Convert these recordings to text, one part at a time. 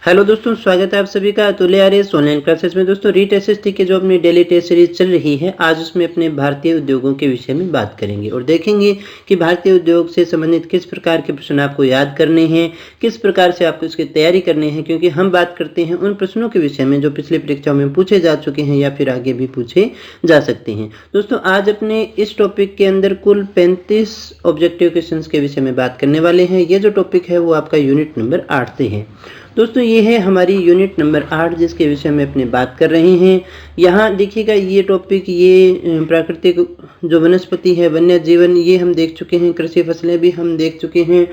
Hello दोस्तों, स्वागत है आप सभी का अतुल्य आर्यस ऑनलाइन क्लासेस में। दोस्तों रीट एसएसटी की जो अपनी डेली टेस्ट सीरीज चल रही है, आज उसमें अपने भारतीय उद्योगों के विषय में बात करेंगे और देखेंगे कि भारतीय उद्योग से संबंधित किस प्रकार के प्रश्न आपको याद करने हैं, किस प्रकार से आपको इसकी तैयारी करनी है। क्योंकि हम बात करते हैं उन प्रश्नों के विषय में जो पिछली परीक्षाओं में पूछे जा चुके हैं या फिर आगे भी पूछे जा सकते हैं। दोस्तों आज अपने इस टॉपिक के अंदर कुल 35 ऑब्जेक्टिव क्वेश्चन के विषय में बात करने वाले हैं। ये जो टॉपिक है वो आपका यूनिट नंबर 8 से है। दोस्तों ये है हमारी यूनिट नंबर 8 जिसके विषय में अपने बात कर रहे हैं। यहाँ देखिएगा ये टॉपिक, ये प्राकृतिक जो वनस्पति है, वन्य जीवन, ये हम देख चुके हैं। कृषि फसलें भी हम देख चुके हैं।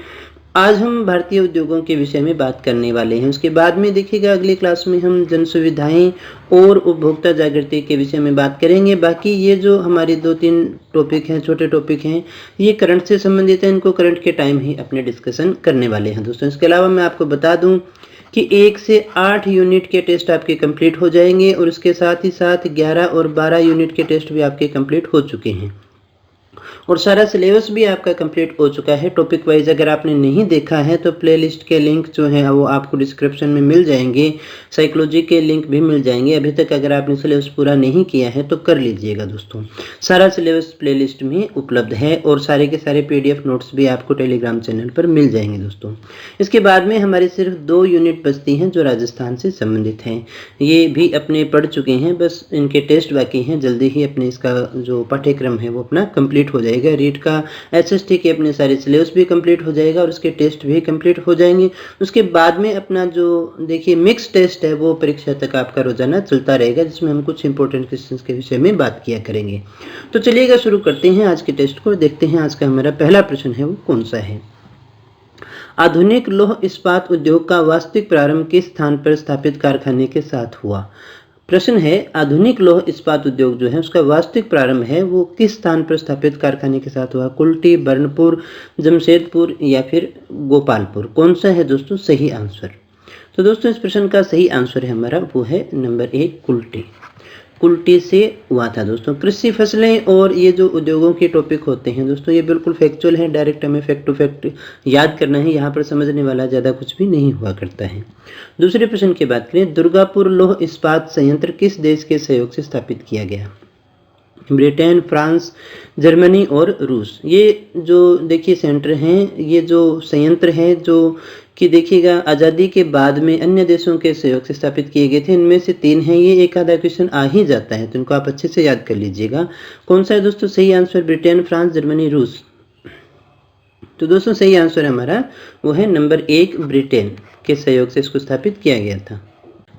आज हम भारतीय उद्योगों के विषय में बात करने वाले हैं। उसके बाद में देखिएगा अगली क्लास में हम जन सुविधाएं और उपभोक्ता जागृति के विषय में बात करेंगे। बाकी ये जो हमारे 2-3 टॉपिक हैं, छोटे टॉपिक हैं, ये करंट से संबंधित हैं। इनको करंट के टाइम ही अपने डिस्कशन करने वाले हैं दोस्तों। इसके अलावा मैं आपको बता दूं कि 1 से 8 यूनिट के टेस्ट आपके कंप्लीट हो जाएंगे और उसके साथ ही साथ 11 और 12 यूनिट के टेस्ट भी आपके कंप्लीट हो चुके हैं और सारा सिलेबस भी आपका कंप्लीट हो चुका है। टॉपिक वाइज अगर आपने नहीं देखा है तो प्लेलिस्ट के लिंक जो है वो आपको डिस्क्रिप्शन में मिल जाएंगे। साइकोलॉजी के लिंक भी मिल जाएंगे। अभी तक अगर आपने सिलेबस पूरा नहीं किया है तो कर लीजिएगा दोस्तों। सारा सिलेबस प्लेलिस्ट में उपलब्ध है और सारे के सारे PDF नोट्स भी आपको टेलीग्राम चैनल पर मिल जाएंगे दोस्तों। इसके बाद में हमारी सिर्फ 2 यूनिट बचती हैं जो राजस्थान से संबंधित हैं। ये भी अपने पढ़ चुके हैं, बस इनके टेस्ट बाकी हैं। जल्दी ही अपने इसका जो पाठ्यक्रम है वो अपना कंप्लीट हो जाएगा। रीट का एसएसटी के अपने सारे सिलेबस भी कंप्लीट हो जाएगा और उसके टेस्ट भी कंप्लीट हो जाएंगे। उसके बाद में अपना जो देखिए मिक्स टेस्ट है वो परीक्षा तक आपका रोजाना चलता रहेगा, जिसमें हम कुछ इंपॉर्टेंट क्वेश्चंस के विषय में बात किया करेंगे। तो चलिएगा शुरू करते हैं आज के टेस्ट को। देखते हैं आज का हमारा पहला प्रश्न है वो कौन सा है। आधुनिक लौह इस्पात उद्योग का वास्तविक प्रारंभ किस स्थान पर स्थापित कारखाने के साथ हुआ। प्रश्न है आधुनिक लौह इस्पात उद्योग जो है उसका वास्तविक प्रारंभ है वो किस स्थान पर स्थापित कारखाने के साथ हुआ। कुल्टी, बर्नपुर, जमशेदपुर या फिर गोपालपुर। कौन सा है दोस्तों सही आंसर। तो दोस्तों इस प्रश्न का सही आंसर है हमारा वो है नंबर 1 कुल्टी। कुल्टी से हुआ था दोस्तों। कृषि फसलें और ये जो उद्योगों के टॉपिक होते हैं दोस्तों, ये बिल्कुल फैक्चुअल है। डायरेक्ट हमें फैक्ट टू फैक्ट याद करना है। यहाँ पर समझने वाला ज़्यादा कुछ भी नहीं हुआ करता है। दूसरे प्रश्न की बात करें, दुर्गापुर लौह इस्पात संयंत्र किस देश के सहयोग से स्थापित किया गया। ब्रिटेन, फ्रांस, जर्मनी और रूस। ये जो देखिए सेंटर हैं, ये जो संयंत्र हैं जो कि देखिएगा आज़ादी के बाद में अन्य देशों के सहयोग से स्थापित किए गए थे। इनमें से 3 हैं। ये एक आधा क्वेश्चन आ ही जाता है तो इनको आप अच्छे से याद कर लीजिएगा। कौन सा है दोस्तों सही आंसर। ब्रिटेन, फ्रांस, जर्मनी, रूस। तो दोस्तों सही आंसर हमारा वो है नंबर 1 ब्रिटेन के सहयोग से इसको स्थापित किया गया था।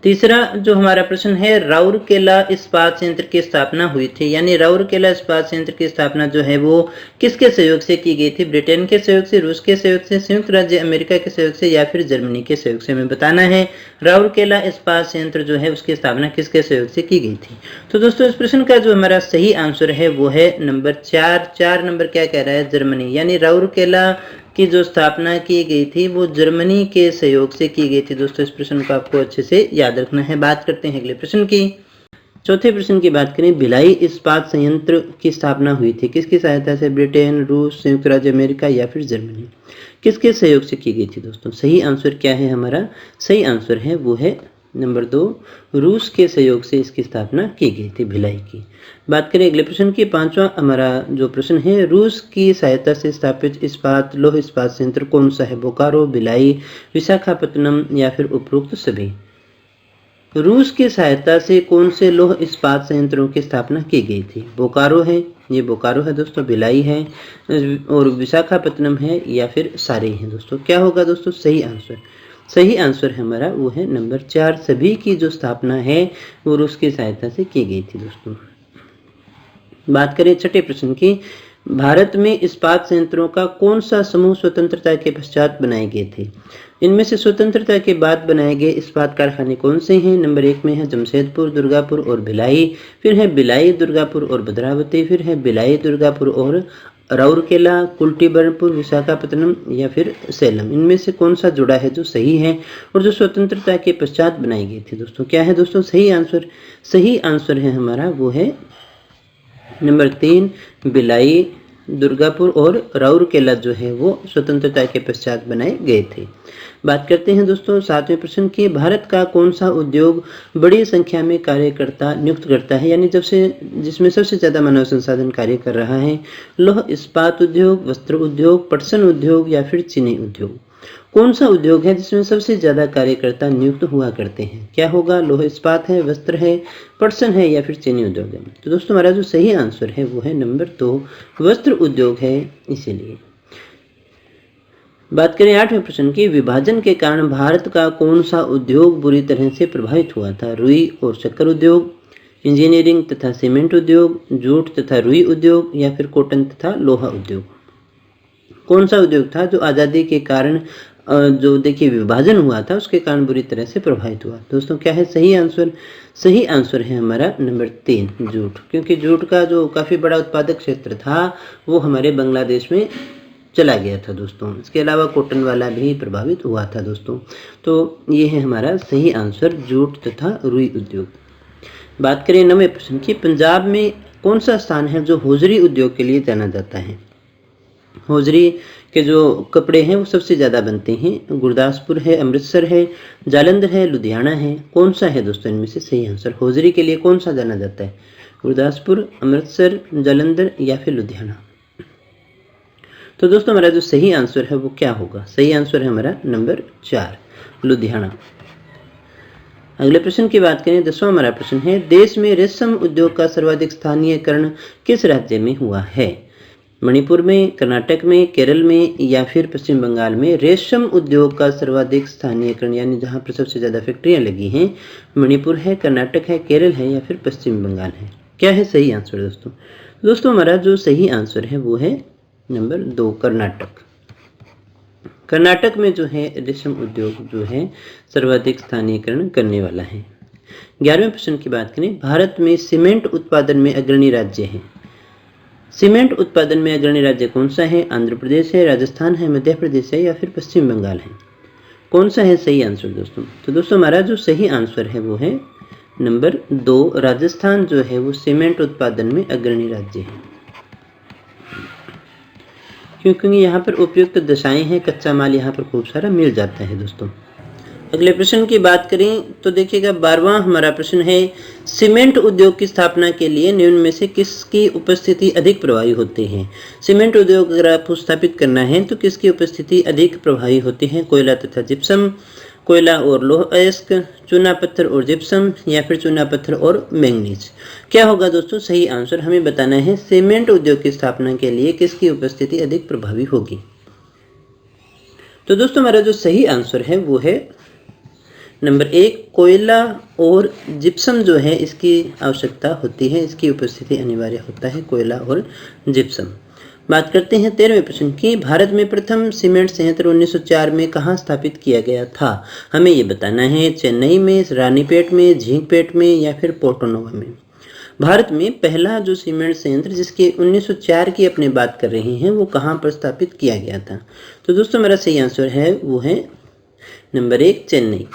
तीसरा जो हमारा प्रश्न है, राउरकेला इस्पात संयंत्र की स्थापना हुई थी, यानी राउरकेला इस्पात संयंत्र की स्थापना जो है वो किसके सहयोग से की गई थी। ब्रिटेन के सहयोग से, रूस के सहयोग से, संयुक्त राज्य अमेरिका के सहयोग से या फिर जर्मनी के सहयोग से। हमें बताना है राउरकेला इस्पात संयंत्र जो है उसकी स्थापना किसके सहयोग से की गई थी। तो दोस्तों इस प्रश्न का जो हमारा सही आंसर है वो है नंबर 4 नंबर क्या कह रहा है, जर्मनी। यानी राउरकेला की जो स्थापना की गई थी वो जर्मनी के सहयोग से की गई थी। दोस्तों इस प्रश्न को आपको अच्छे से याद रखना है। बात करते हैं अगले प्रश्न की। चौथे प्रश्न की बात करें, भिलाई इस्पात संयंत्र की स्थापना हुई थी किसकी सहायता से। ब्रिटेन, रूस, संयुक्त राज्य अमेरिका या फिर जर्मनी। किसके सहयोग से की गई थी दोस्तों। सही आंसर क्या है हमारा। सही आंसर है वो है नंबर 2 रूस के सहयोग से इसकी स्थापना की गई थी भिलाई की। बात करें अगले प्रश्न की। 5वां हमारा जो प्रश्न है, रूस की सहायता से स्थापित इस्पात लौह इस्पात संयंत्र कौन सा है। बोकारो, भिलाई, विशाखापत्तनम या फिर उपरोक्त सभी। रूस की सहायता से कौन से लौह इस्पात संयंत्रों की स्थापना की गई थी। बोकारो है, ये बोकारो है दोस्तों, भिलाई है और विशाखापत्तनम है या फिर सारे हैं दोस्तों। क्या होगा दोस्तों सही आंसर। सही आंसर है हमारा वो है नंबर 4 सभी की जो स्थापना है वो रूस की सहायता से की गई थी दोस्तों। बात करें छठे प्रश्न की। भारत में इस्पात संयंत्रों का कौन सा समूह स्वतंत्रता के पश्चात बनाए गए थे। इनमें से स्वतंत्रता के बाद बनाए गए इस्पात कारखाने कौन से हैं। नंबर 1 में है जमशेदपुर, दुर्गापुर और भिलाई, फिर है भिलाई, दुर्गापुर और भद्रावती, फिर है भिलाई, दुर्गापुर और राउरकेला, कुल्टी, बर्नपुर, विशाखापत्तनम या फिर सेलम। इनमें से कौन सा जुड़ा है जो सही है और जो स्वतंत्रता के पश्चात बनाई गई थी दोस्तों। क्या है दोस्तों सही आंसर। सही आंसर है हमारा वो है नंबर 3 भिलाई, दुर्गापुर और राउरकेला जो है वो स्वतंत्रता के पश्चात बनाए गए थे। बात करते हैं दोस्तों 7वें प्रश्न की, भारत का कौन सा उद्योग बड़ी संख्या में कार्यकर्ता नियुक्त करता है, यानी जिसमें सबसे ज़्यादा मानव संसाधन कार्य कर रहा है? लौह इस्पात उद्योग, वस्त्र उद्योग, पटसन उद्योग या फिर चीनी उद्योग? कौन सा उद्योग है जिसमें सबसे ज़्यादा कार्यकर्ता नियुक्त हुआ करते हैं? क्या होगा? लौह इस्पात है, वस्त्र है, पटसन है या फिर चीनी उद्योग है? तो दोस्तों हमारा जो सही आंसर है वो है नंबर 2 वस्त्र उद्योग है। इसीलिए बात करें 8वें प्रश्न की, विभाजन के कारण भारत का कौन सा उद्योग बुरी तरह से प्रभावित हुआ था? रुई और शक्कर उद्योग, इंजीनियरिंग तथा सीमेंट उद्योग, जूट तथा रुई उद्योग या फिर कॉटन तथा लोहा उद्योग? कौन सा उद्योग था जो आज़ादी के कारण जो देखिए विभाजन हुआ था उसके कारण बुरी तरह से प्रभावित हुआ? दोस्तों क्या है सही आंसर? सही आंसर है हमारा नंबर 3 जूट, क्योंकि जूट का जो काफ़ी बड़ा उत्पादक क्षेत्र था वो हमारे बांग्लादेश में चला गया था दोस्तों। इसके अलावा कॉटन वाला भी प्रभावित हुआ था दोस्तों। तो ये है हमारा सही आंसर जूट तथा रुई उद्योग। बात करें 9वें प्रश्न की, पंजाब में कौन सा स्थान है जो होजरी उद्योग के लिए जाना जाता है? होजरी के जो कपड़े हैं वो सबसे ज़्यादा बनते हैं। गुरदासपुर है, अमृतसर है, जालंधर है, लुधियाना है? कौन सा है दोस्तों इनमें से सही आंसर? होजरी के लिए कौन सा जाना जाता है? गुरदासपुर, अमृतसर, जालंधर या फिर लुधियाना? तो दोस्तों हमारा जो सही आंसर है वो क्या होगा? सही आंसर है हमारा नंबर 4 लुधियाना। अगले प्रश्न की बात करें 10वां हमारा प्रश्न है, देश में रेशम उद्योग का सर्वाधिक स्थानीयकरण किस राज्य में हुआ है? मणिपुर में, कर्नाटक में, केरल में या फिर पश्चिम बंगाल में? रेशम उद्योग का सर्वाधिक स्थानीयकरण यानी जहाँ पर सबसे ज़्यादा फैक्ट्रियाँ लगी हैं, मणिपुर है, कर्नाटक है, केरल है या फिर पश्चिम बंगाल है? क्या है सही आंसर दोस्तों? दोस्तों हमारा जो सही आंसर है वो है नंबर 2 कर्नाटक। कर्नाटक में जो है रेशम उद्योग जो है सर्वाधिक स्थानीयकरण करने वाला है। 11वें प्रश्न की बात करें, भारत में सीमेंट उत्पादन में अग्रणी राज्य है। सीमेंट उत्पादन में अग्रणी राज्य कौन सा है? आंध्र प्रदेश है, राजस्थान है, मध्य प्रदेश है या फिर पश्चिम बंगाल है? कौन सा है सही आंसर दोस्तों? तो दोस्तों हमारा जो सही आंसर है वो है नंबर 2 राजस्थान जो है वो सीमेंट उत्पादन में अग्रणी राज्य है, क्योंकि यहाँ पर उपयुक्त दशाएं हैं, कच्चा माल यहाँ पर खूब सारा मिल जाता है दोस्तों। अगले प्रश्न की बात करें तो देखिएगा 12वां हमारा प्रश्न है, सीमेंट उद्योग की स्थापना के लिए निम्न में से किसकी उपस्थिति अधिक प्रभावी होती है? सीमेंट उद्योग अगर आपको स्थापित करना है तो किसकी उपस्थिति अधिक प्रभावी होती है? कोयला तथा जिप्सम, कोयला और लौह अयस्क, चूना पत्थर और जिप्सम या फिर चूना पत्थर और मैंगनीज? क्या होगा दोस्तों सही आंसर? हमें बताना है सीमेंट उद्योग की स्थापना के लिए किसकी उपस्थिति अधिक प्रभावी होगी। तो दोस्तों हमारा जो सही आंसर है वो है नंबर 1 कोयला और जिप्सम जो है इसकी आवश्यकता होती है, इसकी उपस्थिति अनिवार्य होता है कोयला और जिप्सम। बात करते हैं 13वें प्रश्न की, भारत में प्रथम सीमेंट संयंत्र 1904 में कहाँ स्थापित किया गया था? हमें ये बताना है चेन्नई में, रानीपेट में, झींकपेट में या फिर पोर्टोनोवा में? भारत में पहला जो सीमेंट संयंत्र जिसके 1904 की अपने बात कर रहे हैं वो कहाँ पर स्थापित किया गया था? तो दोस्तों मेरा सही आंसर है वो है नंबर 1 चेन्नई।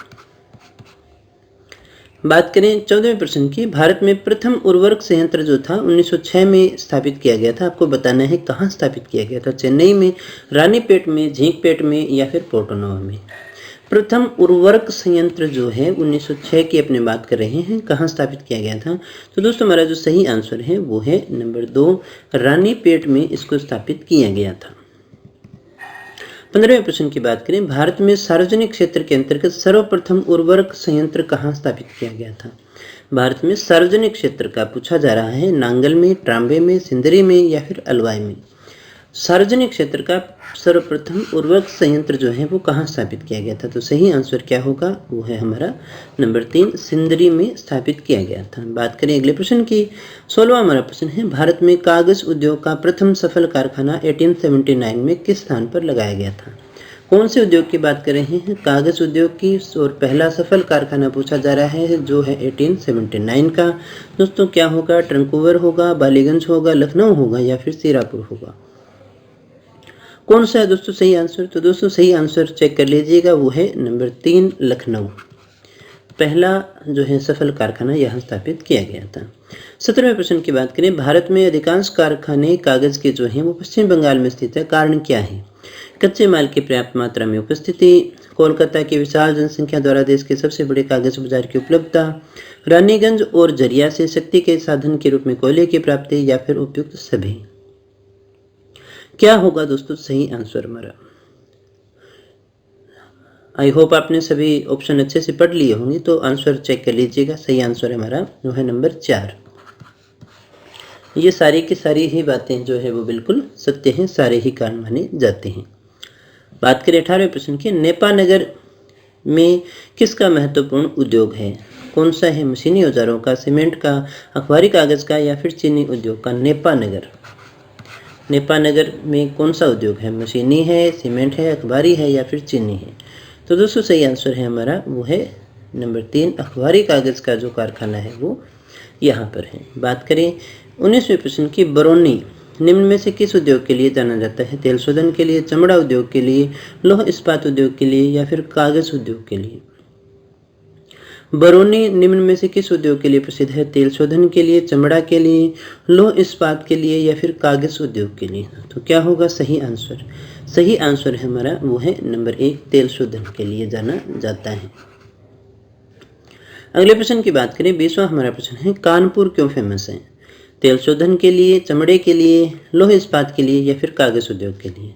बात करें 14वें प्रश्न की, भारत में प्रथम उर्वरक संयंत्र जो था 1906 में स्थापित किया गया था, आपको बताना है कहाँ स्थापित किया गया था? चेन्नई में, रानीपेट में, झींकपेट में या फिर पोर्टोनोवा में? प्रथम उर्वरक संयंत्र जो है 1906 की अपने बात कर रहे हैं, कहाँ स्थापित किया गया था? तो दोस्तों हमारा जो सही आंसर है वो है नंबर 2 रानीपेट में इसको स्थापित किया गया था। 15वें प्रश्न की बात करें, भारत में सार्वजनिक क्षेत्र के अंतर्गत सर्वप्रथम उर्वरक संयंत्र कहाँ स्थापित किया गया था? भारत में सार्वजनिक क्षेत्र का पूछा जा रहा है, नांगल में, ट्राम्बे में, सिंदरी में या फिर अलवाई में? सार्वजनिक क्षेत्र का सर्वप्रथम उर्वरक संयंत्र जो है वो कहाँ स्थापित किया गया था? तो सही आंसर क्या होगा? वो है हमारा नंबर 3 सिंदरी में स्थापित किया गया था। बात करें अगले प्रश्न की, 16वां हमारा प्रश्न है, भारत में कागज उद्योग का प्रथम सफल कारखाना 1879 में किस स्थान पर लगाया गया था? कौन से उद्योग की बात कर रहे हैं? कागज उद्योग की, और पहला सफल कारखाना पूछा जा रहा है जो है 1879 का। दोस्तों क्या होगा? ट्रंकूवर होगा, बालीगंज होगा, लखनऊ होगा या फिर सीरापुर होगा? कौन सा है दोस्तों सही आंसर? तो दोस्तों सही आंसर चेक कर लीजिएगा, वो है नंबर 3 लखनऊ। पहला जो है सफल कारखाना यहाँ स्थापित किया गया था। 17वें प्रश्न की बात करें, भारत में अधिकांश कारखाने कागज के जो हैं वो पश्चिम बंगाल में स्थित है, कारण क्या है? कच्चे माल की पर्याप्त मात्रा में उपस्थिति, कोलकाता की विशाल जनसंख्या द्वारा देश के सबसे बड़े कागज बाजार की उपलब्धता, रानीगंज और झरिया से शक्ति के साधन के रूप में कोयले की प्राप्ति, या फिर उपयुक्त सभी। क्या होगा दोस्तों सही आंसर हमारा? आई होप आपने सभी ऑप्शन अच्छे से पढ़ लिए होंगे, तो आंसर चेक कर लीजिएगा। सही आंसर हमारा वो है नंबर 4। ये सारी की सारी ही बातें जो है वो बिल्कुल सत्य हैं, सारे ही कारण माने जाते हैं। बात करें 18वें प्रश्न की, नेपानगर में किसका महत्वपूर्ण उद्योग है? कौन सा है? मशीनी औजारों का, सीमेंट का, अखबारी कागज का, या फिर चीनी उद्योग का? नेपानगर में कौन सा उद्योग है? मशीनी है, सीमेंट है, अखबारी है, या फिर चीनी है? तो दोस्तों सही आंसर है हमारा वो है नंबर 3, अखबारी कागज का जो कारखाना है वो यहाँ पर है। बात करें 19वें प्रश्न की, बरौनी निम्न में से किस उद्योग के लिए जाना जाता है? तेल शोधन के लिए, चमड़ा उद्योग के लिए, लौह इस्पात उद्योग के लिए, या फिर कागज उद्योग के लिए? बरौनी निम्न में से किस उद्योग के लिए प्रसिद्ध है? तेल शोधन के लिए, चमड़ा के लिए, लौह इस्पात के लिए, या फिर कागज उद्योग के लिए? तो क्या होगा सही आंसर? सही आंसर है हमारा वो है नंबर 1, तेल शोधन के लिए जाना जाता है। अगले प्रश्न की बात करें, 20वां हमारा प्रश्न है, कानपुर क्यों फेमस है? तेल शोधन के लिए, चमड़े के लिए, लौह इस्पात के लिए, या फिर कागज उद्योग के लिए?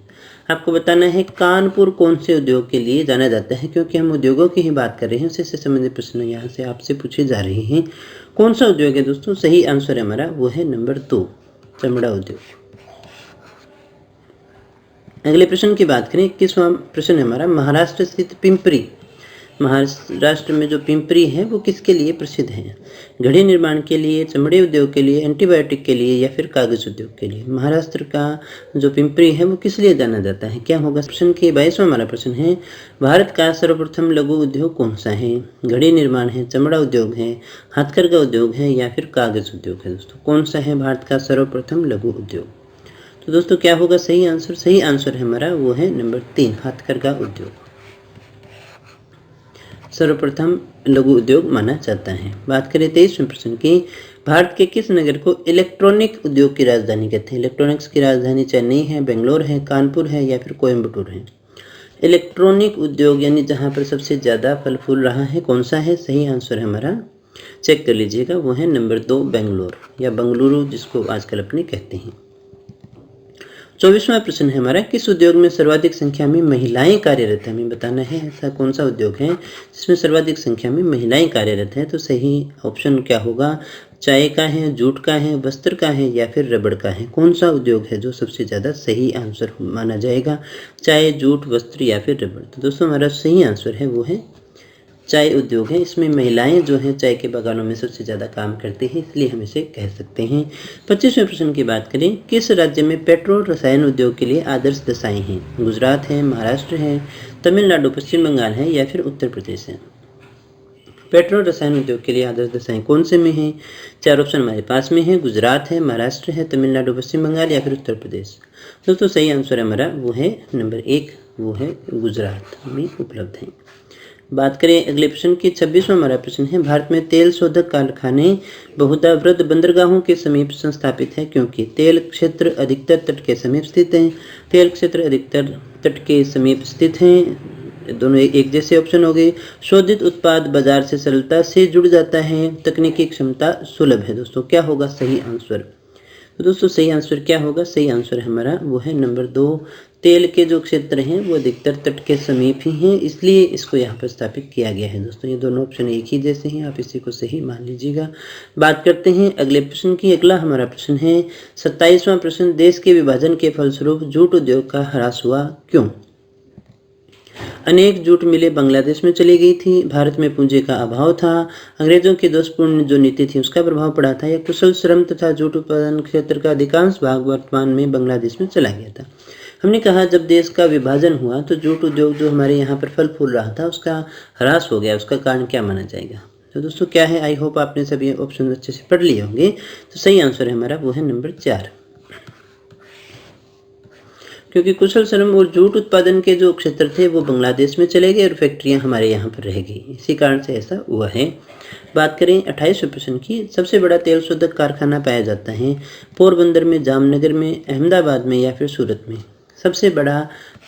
आपको बताना है कानपुर कौन से उद्योग के लिए जाना जाता है, क्योंकि हम उद्योगों की ही बात कर रहे हैं, उसी से संबंधित प्रश्न यहाँ से आपसे पूछे जा रहे हैं। कौन सा उद्योग है दोस्तों? सही आंसर हमारा वो है नंबर 2, चमड़ा उद्योग। अगले प्रश्न की बात करें, 21वां प्रश्न हमारा, महाराष्ट्र स्थित पिंपरी, महाराष्ट्र में जो पिंपरी है वो किसके लिए प्रसिद्ध है? घड़ी निर्माण के लिए, चमड़े उद्योग के लिए, एंटीबायोटिक के लिए, या फिर कागज उद्योग के लिए? महाराष्ट्र का जो पिंपरी है वो किस लिए जाना जाता है? क्या होगा? प्रश्न के 22वां हमारा प्रश्न है, भारत का सर्वप्रथम लघु उद्योग कौन सा है? घड़ी निर्माण है, चमड़ा उद्योग है, हाथकरघा उद्योग है, या फिर कागज उद्योग है? दोस्तों कौन सा है भारत का सर्वप्रथम लघु उद्योग? तो दोस्तों क्या होगा सही आंसर? सही आंसर है हमारा वो है नंबर 3, हाथकरघा उद्योग सर्वप्रथम लघु उद्योग माना जाता है। बात करें 23वें प्रश्न की, भारत के किस नगर को इलेक्ट्रॉनिक उद्योग की राजधानी कहते हैं? इलेक्ट्रॉनिक्स की राजधानी चेन्नई है, बेंगलोर है, कानपुर है, या फिर कोयम्बटूर है? इलेक्ट्रॉनिक उद्योग यानी जहाँ पर सबसे ज़्यादा फल फूल रहा है, कौन सा है? सही आंसर है हमारा, चेक कर लीजिएगा, वो है नंबर 2, बेंगलोर या बंगलुरु जिसको आजकल अपने कहते हैं। 24वां प्रश्न है हमारा, किस उद्योग में सर्वाधिक संख्या में महिलाएं कार्यरत है? हमें बताना है ऐसा कौन सा उद्योग है जिसमें सर्वाधिक संख्या में महिलाएं कार्यरत है। तो सही ऑप्शन क्या होगा? चाय का है, जूट का है, वस्त्र का है, या फिर रबड़ का है? कौन सा उद्योग है जो सबसे ज़्यादा सही आंसर माना जाएगा? चाय, जूट, वस्त्र, या फिर रबड़? तो दोस्तों हमारा सही आंसर है वो है चाय उद्योग है। इसमें महिलाएं जो हैं चाय के बागानों में सबसे ज़्यादा काम करती हैं, इसलिए हम इसे कह सकते हैं। 25वें प्रश्न की बात करें, किस राज्य में पेट्रो रसायन उद्योग के लिए आदर्श दशाएं हैं? गुजरात है, महाराष्ट्र है, तमिलनाडु, पश्चिम बंगाल है, या फिर उत्तर प्रदेश है? पेट्रो रसायन उद्योग के लिए आदर्श दशाएं कौन से में हैं? 4 ऑप्शन हमारे पास में है, गुजरात है, महाराष्ट्र है, तमिलनाडु, पश्चिम बंगाल, या फिर उत्तर प्रदेश? दोस्तों सही आंसर हमारा वो है नंबर 1, वो है गुजरात में उपलब्ध है। बात करें अगले प्रश्न की, 26वां हमारा प्रश्न है, भारत में तेल शोधक कारखाने बहुधा वृहद बंदरगाहों के समीप संस्थापित है क्योंकि तेल क्षेत्र अधिकतर तट के समीप स्थित हैं। तेल क्षेत्र अधिकतर तट के समीप स्थित हैं, दोनों एक जैसे ऑप्शन हो गए। शोधित उत्पाद बाजार से सरलता से जुड़ जाता है, तकनीकी क्षमता सुलभ है। दोस्तों क्या होगा सही आंसर? तो दोस्तों सही आंसर क्या होगा? सही आंसर हमारा वो है नंबर 2, तेल के जो क्षेत्र हैं वो अधिकतर तट के समीप ही हैं, इसलिए इसको यहाँ पर स्थापित किया गया है। दोस्तों ये दोनों ऑप्शन एक ही जैसे हैं, आप इसी को सही मान लीजिएगा। बात करते हैं अगले प्रश्न की। अगला हमारा प्रश्न है 27वां प्रश्न, देश के विभाजन के फलस्वरूप जूट उद्योग का ह्रास हुआ क्यों? अनेक जूट मिलें बांग्लादेश में चली गई थी, भारत में पूंजी का अभाव था, अंग्रेजों की दोषपूर्ण जो नीति थी उसका प्रभाव पड़ा था, या कुशल श्रम तथा जूट उत्पादन क्षेत्र का अधिकांश भाग वर्तमान में बांग्लादेश में चला गया था। हमने कहा जब देश का विभाजन हुआ तो जूट उद्योग जो हमारे यहाँ पर फल फूल रहा था उसका ह्रास हो गया, उसका कारण क्या माना जाएगा? तो दोस्तों क्या है, आई होप आपने सभी ऑप्शन अच्छे से पढ़ लिए होंगे। तो सही आंसर है हमारा वो है नंबर 4, क्योंकि कुशल श्रम और जूट उत्पादन के जो क्षेत्र थे वो बांग्लादेश में चले गए और फैक्ट्रियां हमारे यहाँ पर रह गई, इसी कारण से ऐसा हुआ है। बात करें 28वें प्रश्न की, सबसे बड़ा तेल शोधक कारखाना पाया जाता है पोरबंदर में, जामनगर में, अहमदाबाद में या फिर सूरत में। सबसे बड़ा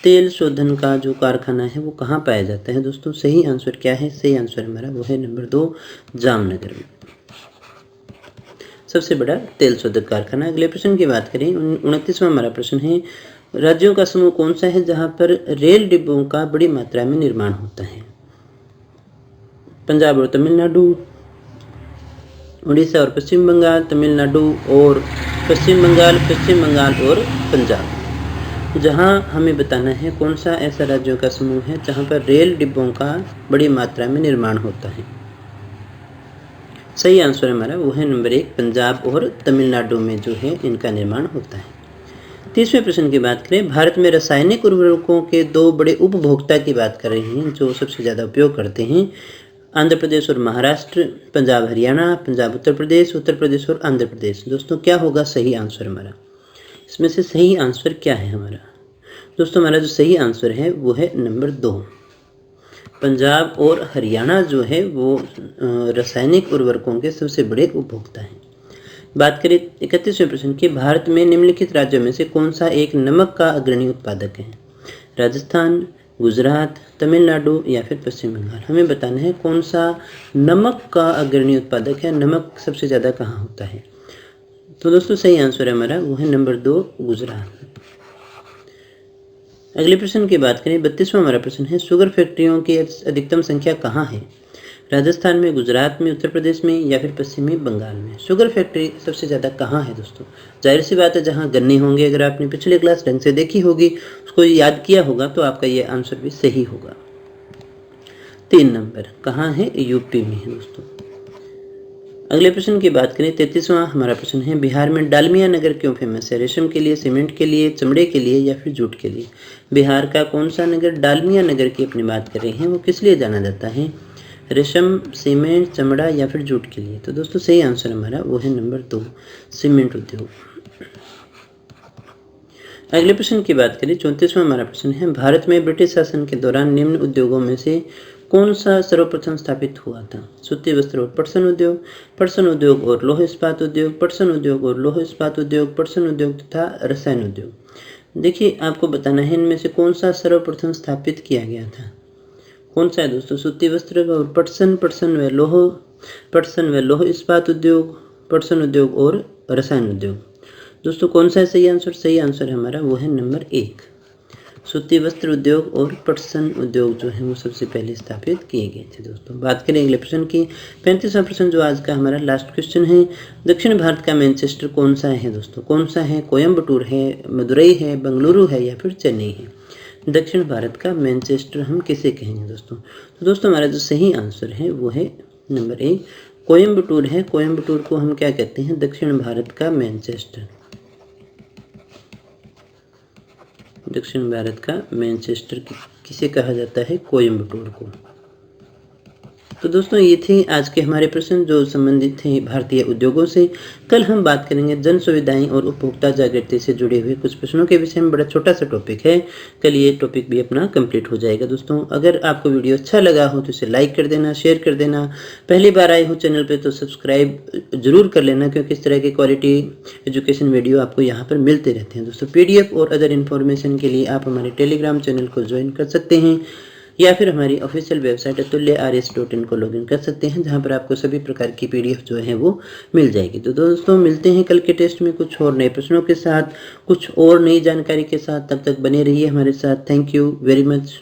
तेल शोधन का जो कारखाना है वो कहाँ पाया जाता है दोस्तों? सही आंसर क्या है? सही आंसर हमारा वो है नंबर 2, जामनगर में सबसे बड़ा तेल शोधक कारखाना। अगले प्रश्न की बात करें, 29वां हमारा प्रश्न है, राज्यों का समूह कौन सा है जहां पर रेल डिब्बों का बड़ी मात्रा में निर्माण होता है? पंजाब और तमिलनाडु, उड़ीसा और पश्चिम बंगाल, तमिलनाडु और पश्चिम बंगाल और पंजाब। जहां हमें बताना है कौन सा ऐसा राज्यों का समूह है जहां पर रेल डिब्बों का बड़ी मात्रा में निर्माण होता है। सही आंसर हमारा वो है नंबर 1, पंजाब और तमिलनाडु में जो है इनका निर्माण होता है। 30वें प्रश्न की बात करें, भारत में रासायनिक उर्वरकों के 2 बड़े उपभोक्ता की बात कर रहे हैं जो सबसे ज़्यादा उपयोग करते हैं, आंध्र प्रदेश और महाराष्ट्र, पंजाब हरियाणा, पंजाब उत्तर प्रदेश और आंध्र प्रदेश। दोस्तों क्या होगा सही आंसर हमारा? इसमें से सही आंसर क्या है हमारा? दोस्तों हमारा जो सही आंसर है वो है नंबर 2, पंजाब और हरियाणा जो है वो रासायनिक उर्वरकों के सबसे बड़े उपभोक्ता हैं। बात करें 31वें प्रश्न की, भारत में निम्नलिखित राज्यों में से कौन सा एक नमक का अग्रणी उत्पादक है? राजस्थान, गुजरात, तमिलनाडु या फिर पश्चिम बंगाल। हमें बताना है कौन सा नमक का अग्रणी उत्पादक है, नमक सबसे ज़्यादा कहाँ होता है? तो दोस्तों सही आंसर है हमारा वो है नंबर 2, गुजरात। अगले प्रश्न की बात करें, 32वां हमारा प्रश्न है, शुगर फैक्ट्रियों की अधिकतम संख्या कहाँ है? राजस्थान में, गुजरात में, उत्तर प्रदेश में या फिर पश्चिमी बंगाल में। शुगर फैक्ट्री सबसे ज़्यादा कहाँ है दोस्तों? जाहिर सी बात है जहाँ गन्ने होंगे। अगर आपने पिछले क्लास ढंग से देखी होगी, उसको याद किया होगा तो आपका ये आंसर भी सही होगा। 3 नंबर कहाँ है? यूपी में है दोस्तों। अगले प्रश्न की बात करें, 33वां हमारा प्रश्न है, बिहार में डालमिया नगर क्यों फेमस है? रेशम के लिए, सीमेंट के लिए, चमड़े के लिए या फिर जूट के लिए? बिहार का कौन सा नगर डालमिया नगर की अपनी बात कर रहे हैं, वो किस लिए जाना जाता है? रेशम, सीमेंट, चमड़ा या फिर जूट के लिए? तो दोस्तों सही आंसर हमारा वो है नंबर 2, सीमेंट उद्योग। अगले प्रश्न की बात करें, 34वां हमारा प्रश्न है, भारत में ब्रिटिश शासन के दौरान निम्न उद्योगों में से कौन सा सर्वप्रथम स्थापित हुआ था? सूती वस्त्र और पटसन उद्योग और लौह इस्पात उद्योग, पटसन उद्योग और लौह इस्पात उद्योग, पटसन उद्योग तथा रसायन उद्योग। देखिए आपको बताना है इनमें से कौन सा सर्वप्रथम स्थापित किया गया था। कौन सा है दोस्तों? सूती वस्त्र और पटसन व लौह इस्पात उद्योग, पटसन उद्योग और रसायन उद्योग। दोस्तों कौन सा है सही आंसर? सही आंसर हमारा वो है नंबर 1, सूती वस्त्र उद्योग और पटसन उद्योग जो है वो सबसे पहले स्थापित किए गए थे। दोस्तों बात करें अगले प्रश्न की, 35वां प्रश्न जो आज का हमारा लास्ट क्वेश्चन है, दक्षिण भारत का मैनचेस्टर कौन सा है दोस्तों? कौन सा है? कोयम्बटूर है, मदुरई है, बेंगलुरु है या फिर चेन्नई है? दक्षिण भारत का मैनचेस्टर हम किसे कहेंगे दोस्तों? तो दोस्तों हमारा जो सही आंसर है वो है नंबर 1, कोयम्बटूर है। कोयम्बटूर को हम क्या कहते हैं? दक्षिण भारत का मैनचेस्टर। दक्षिण भारत का मैनचेस्टर किसे कहा जाता है? कोयम्बटूर को। तो दोस्तों ये थे आज के हमारे प्रश्न जो संबंधित थे भारतीय उद्योगों से। कल हम बात करेंगे जन सुविधाएं और उपभोक्ता जागृति से जुड़े हुए कुछ प्रश्नों के विषय में। बड़ा छोटा सा टॉपिक है, कल ये टॉपिक भी अपना कंप्लीट हो जाएगा। दोस्तों अगर आपको वीडियो अच्छा लगा हो तो इसे लाइक कर देना, शेयर कर देना। पहली बार आए हो चैनल पर तो सब्सक्राइब जरूर कर लेना, क्योंकि इस तरह के क्वालिटी एजुकेशन वीडियो आपको यहाँ पर मिलते रहते हैं। दोस्तों PDF और अदर इन्फॉर्मेशन के लिए आप हमारे टेलीग्राम चैनल को ज्वाइन कर सकते हैं या फिर हमारी ऑफिशियल वेबसाइट atulyars.in को लॉगिन कर सकते हैं, जहां पर आपको सभी प्रकार की PDF जो है वो मिल जाएगी। तो दोस्तों मिलते हैं कल के टेस्ट में कुछ और नए प्रश्नों के साथ, कुछ और नई जानकारी के साथ। तब तक बने रहिए हमारे साथ। Thank you very much.